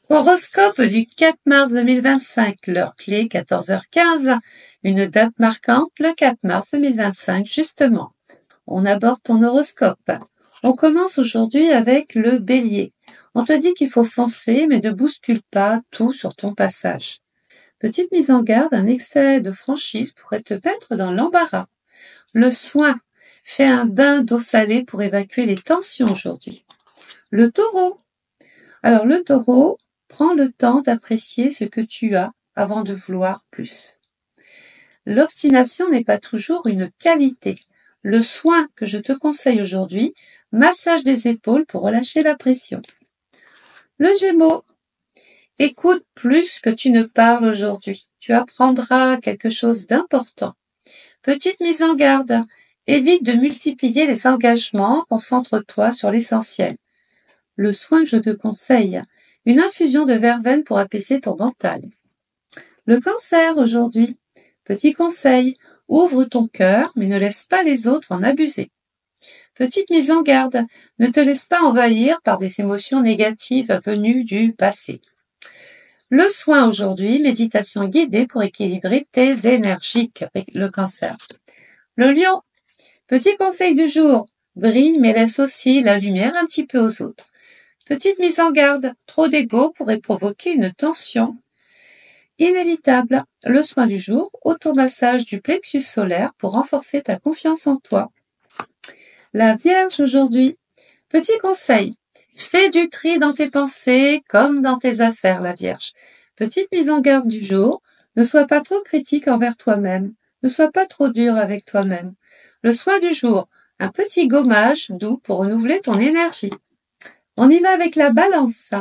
Horoscope du 4 mars 2025, l'heure clé 14h15, une date marquante le 4 mars 2025 justement. On aborde ton horoscope. On commence aujourd'hui avec le Bélier. On te dit qu'il faut foncer mais ne bouscule pas tout sur ton passage. Petite mise en garde, un excès de franchise pourrait te mettre dans l'embarras. Le soin, fais un bain d'eau salée pour évacuer les tensions aujourd'hui. Le Taureau. Alors le Taureau, prends le temps d'apprécier ce que tu as avant de vouloir plus. L'obstination n'est pas toujours une qualité. Le soin que je te conseille aujourd'hui, massage des épaules pour relâcher la pression. Le Gémeaux, écoute plus que tu ne parles aujourd'hui. Tu apprendras quelque chose d'important. Petite mise en garde, évite de multiplier les engagements, concentre-toi sur l'essentiel. Le soin que je te conseille, une infusion de verveine pour apaiser ton mental. Le Cancer aujourd'hui, petit conseil, ouvre ton cœur mais ne laisse pas les autres en abuser. Petite mise en garde, ne te laisse pas envahir par des émotions négatives venues du passé. Le soin aujourd'hui, méditation guidée pour équilibrer tes énergies avec le Cancer. Le Lion, petit conseil du jour, brille mais laisse aussi la lumière un petit peu aux autres. Petite mise en garde, trop d'ego pourrait provoquer une tension inévitable. Le soin du jour, automassage du plexus solaire pour renforcer ta confiance en toi. La Vierge aujourd'hui, petit conseil, fais du tri dans tes pensées comme dans tes affaires, la Vierge. Petite mise en garde du jour, ne sois pas trop critique envers toi-même, ne sois pas trop dur avec toi-même. Le soin du jour, un petit gommage doux pour renouveler ton énergie. On y va avec la Balance.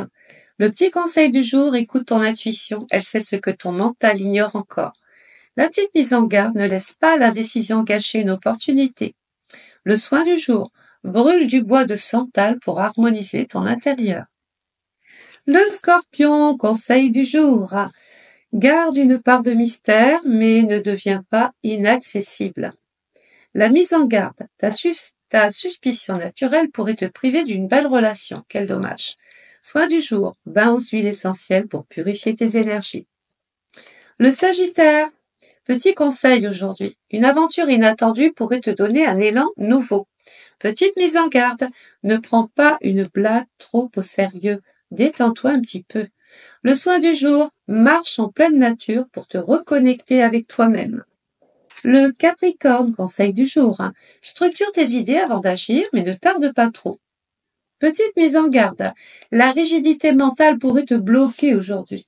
Le petit conseil du jour, écoute ton intuition, elle sait ce que ton mental ignore encore. La petite mise en garde, ne laisse pas la décision gâcher une opportunité. Le soin du jour, brûle du bois de santal pour harmoniser ton intérieur. Le Scorpion, conseil du jour, garde une part de mystère mais ne deviens pas inaccessible. La mise en garde, ta suspicion naturelle pourrait te priver d'une belle relation, quel dommage. Soin du jour, bain aux huiles essentielles pour purifier tes énergies. Le Sagittaire, petit conseil aujourd'hui, une aventure inattendue pourrait te donner un élan nouveau. Petite mise en garde, ne prends pas une blague trop au sérieux, détends-toi un petit peu. Le soin du jour, marche en pleine nature pour te reconnecter avec toi-même. Le Capricorne, conseil du jour, structure tes idées avant d'agir, mais ne tarde pas trop. Petite mise en garde, la rigidité mentale pourrait te bloquer aujourd'hui.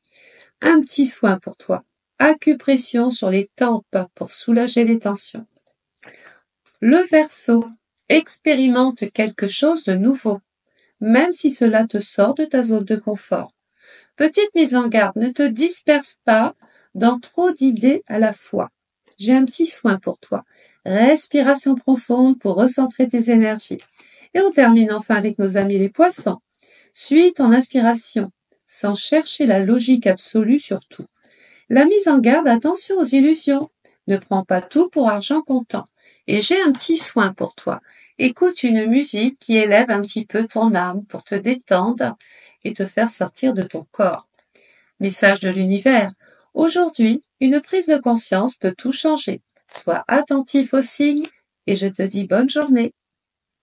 Un petit soin pour toi, acupression sur les tempes pour soulager les tensions. Le Verseau, expérimente quelque chose de nouveau, même si cela te sort de ta zone de confort. Petite mise en garde, ne te disperse pas dans trop d'idées à la fois. J'ai un petit soin pour toi. Respiration profonde pour recentrer tes énergies. Et on termine enfin avec nos amis les poissons. Suis ton inspiration, sans chercher la logique absolue surtout. La mise en garde, attention aux illusions. Ne prends pas tout pour argent comptant. Et j'ai un petit soin pour toi. Écoute une musique qui élève un petit peu ton âme pour te détendre et te faire sortir de ton corps. Message de l'univers. Aujourd'hui, une prise de conscience peut tout changer. Sois attentif aux signes et je te dis bonne journée.